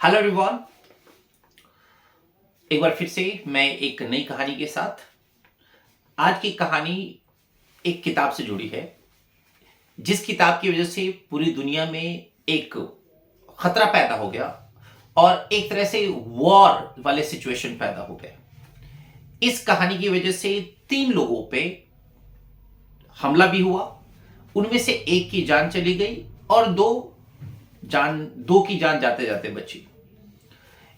Hello everyone. एक बार फिर से मैं एक नई कहानी के साथ। आज की कहानी एक किताब से जुड़ी है, जिस किताब की वजह से पूरी दुनिया में एक खतरा पैदा हो गया और एक तरह से वॉर वाले सिचुएशन पैदा हो गए। इस कहानी की वजह से 3 लोगों पे हमला भी हुआ, उनमें से एक की जान चली गई और दो की जान जाते जाते बची।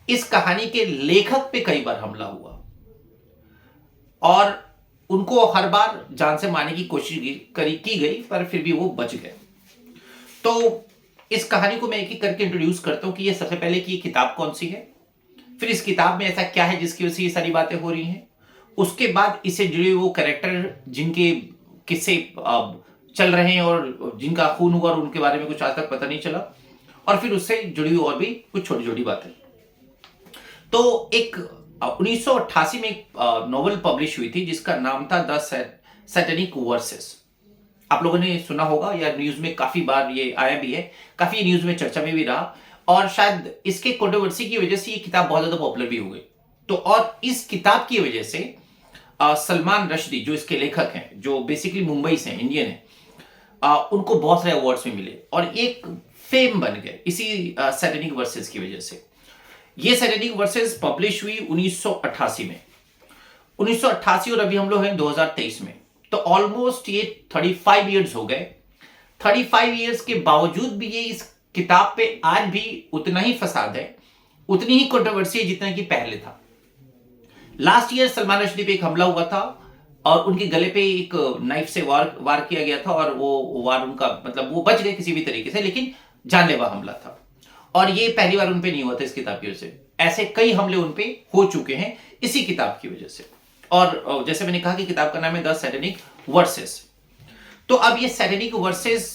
इस कहानी के लेखक पे कई बार हमला हुआ और उनको हर बार जान से मारने की कोशिश की गई, पर फिर भी वो बच गए। तो इस कहानी को मैं एक एक करके इंट्रोड्यूस करता हूं कि ये सबसे पहले कि ये किताब कौन सी है, फिर इस किताब में ऐसा क्या है जिसकी वजह से ये सारी बातें हो रही हैं, उसके बाद इससे जुड़े वो कैरेक्टर जिनके किस्से चल रहे हैं और जिनका खून हुआ और उनके बारे में कुछ आज तक पता नहीं चला, और फिर उससे जुड़ी हुई और भी कुछ छोटी छोटी बातें। तो एक 1988 में एक नॉवल पब्लिश हुई थी जिसका नाम था द सैटेनिक वर्सेस। आप लोगों ने सुना होगा या न्यूज में काफी बार ये आया भी है, काफी न्यूज में चर्चा में भी रहा, और शायद इसके कंट्रोवर्सी की वजह से ये किताब बहुत ज्यादा पॉपुलर भी हो गई। तो और इस किताब की वजह से सलमान रश्दी जो इसके लेखक हैं, जो बेसिकली मुंबई से इंडियन है, उनको बहुत सारे अवार्ड्स भी मिले और एक फेम बन गए इसी सैटेनिक वर्सेस की वजह से। ये सैटेनिक वर्सेस पब्लिश हुई 1988 में, 1988 और अभी हम लोग हैं 2023 में, तो ऑलमोस्ट ये 35 इयर्स हो गए। 35 इयर्स के बावजूद भी ये इस किताब पे आज भी उतना ही फसाद है, उतनी ही कंट्रोवर्सी है जितना कि पहले था। लास्ट ईयर सलमान रश्दी पे एक हमला हुआ था और उनके गले पे एक नाइफ से वार किया गया था और वो वार उनका मतलब वो बच गए किसी भी तरीके से, लेकिन जानलेवा हमला था। और ये पहली बार उनपे नहीं हुआ था इस किताब की वजह से, ऐसे कई हमले उनपे हो चुके हैं इसी किताब की वजह से। और जैसे मैंने कहा कि किताब का नाम है द सैटेनिक वर्सेस। तो अब ये सैटेनिक वर्सेस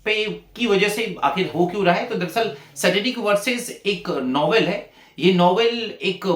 पे की वजह से आखिर हो क्यों रहा है, तो दरअसल सैटेनिक वर्सेस एक नॉवेल है। ये नॉवेल एक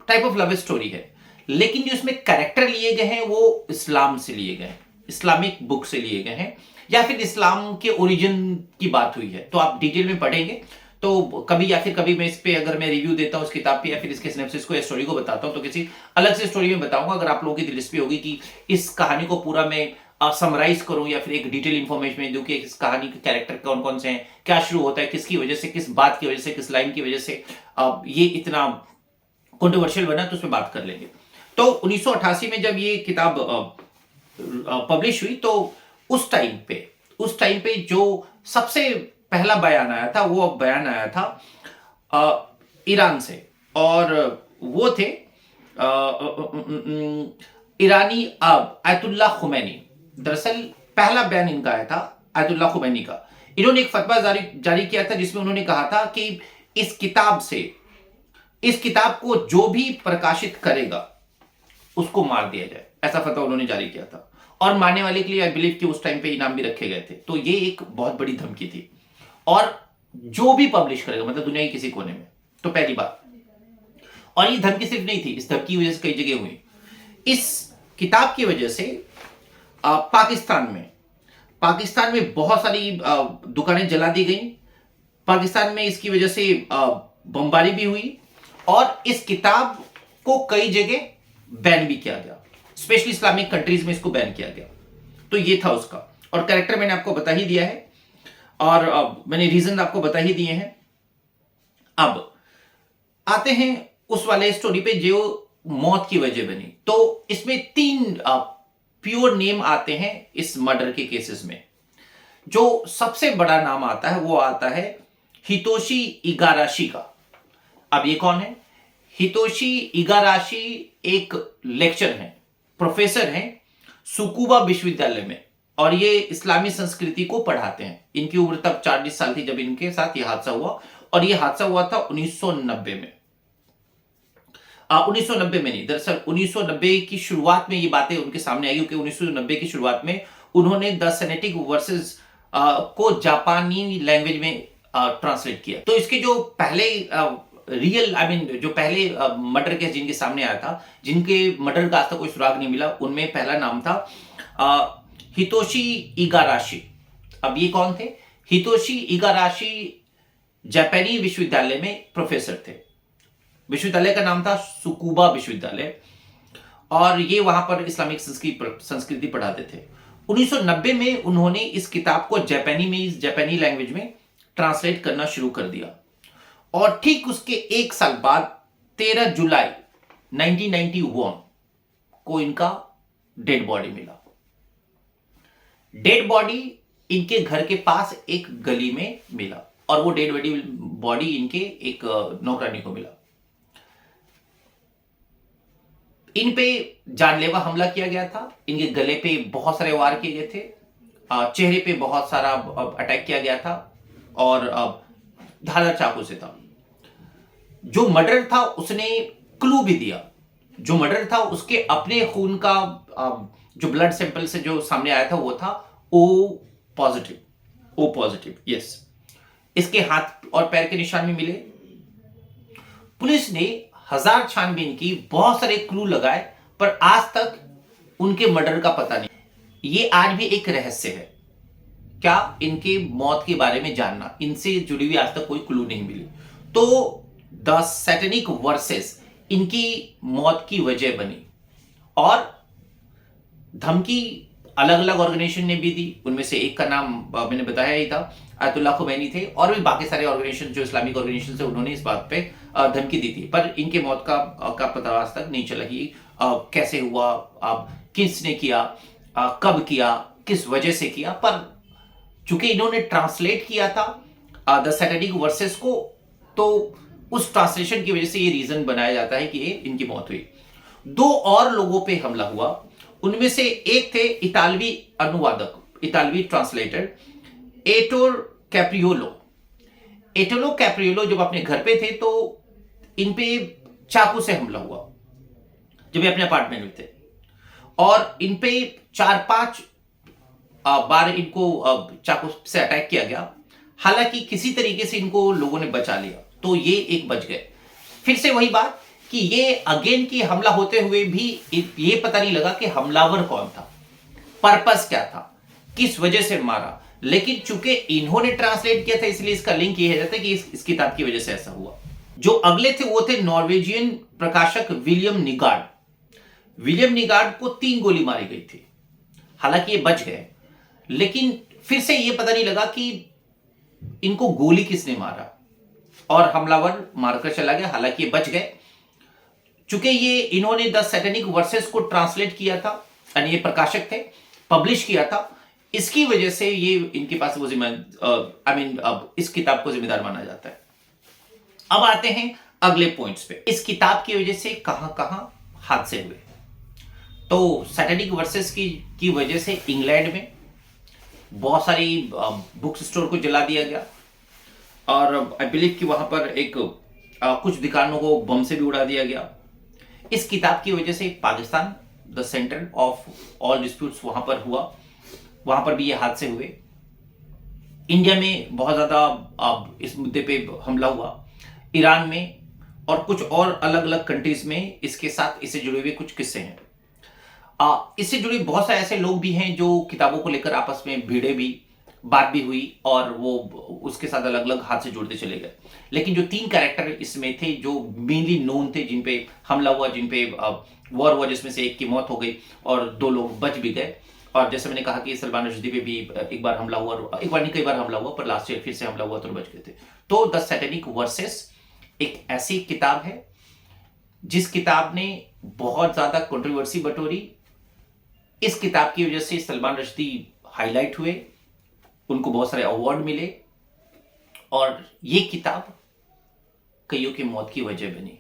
टाइप ऑफ लव स्टोरी है, लेकिन जो इसमें कैरेक्टर लिए गए हैं वो इस्लाम से लिए गए हैं, इस्लामिक बुक से लिए गए हैं, या फिर इस्लाम के ओरिजिन की बात हुई है। तो आप डिटेल में पढ़ेंगे तो कभी या फिर कभी मैं इस पे अगर मैं रिव्यू देता हूं इस किताब पे या फिर इसके सिनेप्सिस को या स्टोरी को बताता हूं तो किसी अलग से स्टोरी में बताऊंगा। अगर आप लोगों की दिलचस्पी होगी कि इस कहानी को पूरा मैं समराइज करूं या फिर एक डिटेल इंफॉर्मेशन दूं कि इस कहानी के कैरेक्टर कौन कौन से हैं, क्या शुरू होता है, किसकी वजह से, किस बात की वजह से, किस लाइन की वजह से ये इतना कंट्रोवर्शियल बना, तो उसमें बात कर लेंगे। तो 1988 में जब ये किताब पब्लिश हुई तो उस टाइम पे जो सबसे पहला बयान आया था वो बयान आया था ईरान से, और वो थे ईरानी आयतुल्लाह खुमैनी। दरअसल पहला बयान इनका आया था आयतुल्लाह खुमैनी का। इन्होंने एक फतवा जारी किया था जिसमें उन्होंने कहा था कि इस किताब को जो भी प्रकाशित करेगा उसको मार दिया जाए, ऐसा फतवा उन्होंने जारी किया था। और मारने वाले के लिए आई बिलीव कि उस टाइम पे इनाम भी रखे गए थे। तो ये एक बहुत बड़ी धमकी थी, और जो भी पब्लिश करेगा मतलब दुनिया के किसी कोने में, तो पहली बात। और ये धमकी सिर्फ नहीं थी, इस धमकी की वजह से कई जगह हुई। इस किताब की वजह से पाकिस्तान में बहुत सारी दुकानें जला दी गई। पाकिस्तान में इसकी वजह से बमबारी भी हुई और इस किताब को कई जगह बैन भी किया गया, स्पेशली इस्लामिक कंट्रीज में इसको बैन किया गया। तो ये था उसका, और कैरेक्टर मैंने आपको बता ही दिया है और मैंने रीजन आपको बता ही दिए हैं। अब आते हैं उस वाले स्टोरी पे जो मौत की वजह बनी। तो इसमें 3 प्योर नेम आते हैं इस मर्डर के केसेस में। जो सबसे बड़ा नाम आता है वो आता है हितोशी इगाराशी का। अब ये कौन है? हितोशी इगाराशी एक लेक्चर हैं, प्रोफेसर हैं सुकुबा विश्वविद्यालय में, और ये इस्लामी संस्कृति को पढ़ाते हैं। इनकी उम्र तब 40 साल थी जब इनके साथ ये हादसा हुआ, और ये हादसा हुआ था 1990 में। 1990 में नहीं, दरअसल 1990 की शुरुआत में ये बातें उनके सामने आई, क्योंकि 1990 की शुरुआत में उन्होंने द सैटेनिक वर्सेस को जापानी लैंग्वेज में ट्रांसलेट किया। तो इसके जो पहले जो पहले मर्डर केस जिनके सामने आया था, जिनके मर्डर का आज तक कोई सुराग नहीं मिला, उनमें पहला नाम था हितोशी इगाराशी। अब ये कौन थे? हितोशी इगाराशी जापानी विश्वविद्यालय में प्रोफेसर थे। विश्वविद्यालय का नाम था सुकुबा विश्वविद्यालय, और ये वहां पर इस्लामिक संस्कृति पढ़ाते थे। 1990 में उन्होंने इस किताब को जापानी लैंग्वेज में ट्रांसलेट करना शुरू कर दिया, और ठीक उसके एक साल बाद 13 जुलाई 1991 को इनका डेड बॉडी मिला। डेड बॉडी इनके घर के पास एक गली में मिला, और वो डेड बॉडी इनके एक नौकरानी को मिला। इन पे जानलेवा हमला किया गया था। इनके गले पे बहुत सारे वार किए गए थे, चेहरे पे बहुत सारा अटैक किया गया था, और धारदार चाकू से था। जो मर्डर था उसने क्लू भी दिया। जो मर्डर था उसके अपने खून का जो ब्लड सैंपल से जो सामने आया था वो था ओ पॉजिटिव। यस, इसके हाथ और पैर के निशान भी मिले। पुलिस ने हजार छानबीन की, बहुत सारे क्लू लगाए, पर आज तक उनके मर्डर का पता नहीं। ये आज भी एक रहस्य है। क्या इनके मौत के बारे में जानना, इनसे जुड़ी हुई आज तक कोई क्लू नहीं मिली। तो द सैटेनिक वर्सेस इनकी मौत की वजह बनी, और धमकी अलग अलग ऑर्गेनाइजेशन ने भी दी। उनमें से एक का नाम मैंने बताया ही था, आयतुल्लाह खुमैनी थे, और भी बाकी सारे ऑर्गेनाइजेशन जो इस्लामिक ऑर्गेनाइजेशन थे उन्होंने इस बात पे धमकी दी थी। पर इनके मौत का पता आज तक नहीं चला कि कैसे हुआ, किसने किया, कब किया, किस वजह से किया। पर चूंकि इन्होंने ट्रांसलेट किया था द सैटेनिक वर्सेस को, तो उस ट्रांसलेशन की वजह से ये रीजन बनाया जाता है कि इनकी मौत हुई। 2 और लोगों पे हमला हुआ। उनमें से एक थे इतालवी अनुवादक, इतालवी ट्रांसलेटर एटोर कैप्रियोलो जब अपने घर पे थे तो इन पे चाकू से हमला हुआ जब ये अपने अपार्टमेंट में थे, और इन पे 4-5 बार इनको चाकू से अटैक किया गया। हालांकि किसी तरीके से इनको लोगों ने बचा लिया, तो ये एक बच गए। फिर से वही बात कि ये अगेन की हमला होते हुए भी ये पता नहीं लगा कि हमलावर कौन था, पर्पस क्या था, किस वजह से मारा। लेकिन चूंकि इन्होंने ट्रांसलेट किया था इसलिए इसका लिंक ये है जाता है कि इस किताब की वजह से ऐसा हुआ। जो अगले थे वो थे नॉर्वेजियन प्रकाशक विलियम निगार्ड को 3 गोली मारी गई थी। हालांकि ये बच गए, लेकिन फिर से ये पता नहीं लगा कि इनको गोली किसने मारा, और हमलावर मारकर चला गया। हालांकि ये बच गए। चूंकि ये इन्होंने द सैटेनिक वर्सेस को ट्रांसलेट किया था, यानी ये प्रकाशक थे, पब्लिश किया था, इसकी वजह से ये इनके पास वो अब इस किताब को जिम्मेदार माना जाता है। अब आते हैं अगले पॉइंट्स पे। इस किताब की वजह से कहां कहां हादसे हुए। तो सैटेनिक वर्सेस की वजह से इंग्लैंड में बहुत सारी बुक स्टोर को जला दिया गया, और आई बिलीव कि वहां पर कुछ दुकानों को बम से भी उड़ा दिया गया। इस किताब की वजह से Pakistan, the centre of all disputes, वहां पर हुआ, वहां पर भी ये हादसे हुए। इंडिया में बहुत ज्यादा इस मुद्दे पे हमला हुआ, ईरान में, और कुछ और अलग अलग कंट्रीज में इसके साथ इससे जुड़े हुए कुछ किस्से हैं। इससे जुड़े बहुत सारे ऐसे लोग भी हैं जो किताबों को लेकर आपस में भिड़े भी, बात भी हुई, और वो उसके साथ अलग अलग हाथ से जुड़ते चले गए। लेकिन जो 3 कैरेक्टर इसमें थे जो मेनली नोन थे, जिन पे हमला हुआ, जिन पे वॉर हुआ, जिसमें से एक की मौत हो गई और 2 लोग बच भी गए। और जैसे मैंने कहा कि सलमान रुश्दी पे भी एक बार हमला हुआ, एक बार नहीं कई बार हमला हुआ, पर लास्ट ईयर फिर से हमला हुआ तो बच गए थे। तो द सैटेनिक वर्सेस एक ऐसी किताब है जिस किताब ने बहुत ज्यादा कंट्रोवर्सी बटोरी। इस किताब की वजह से सलमान रुश्दी हाईलाइट हुए, उनको बहुत सारे अवार्ड मिले, और ये किताब कईयों की मौत की वजह बनी।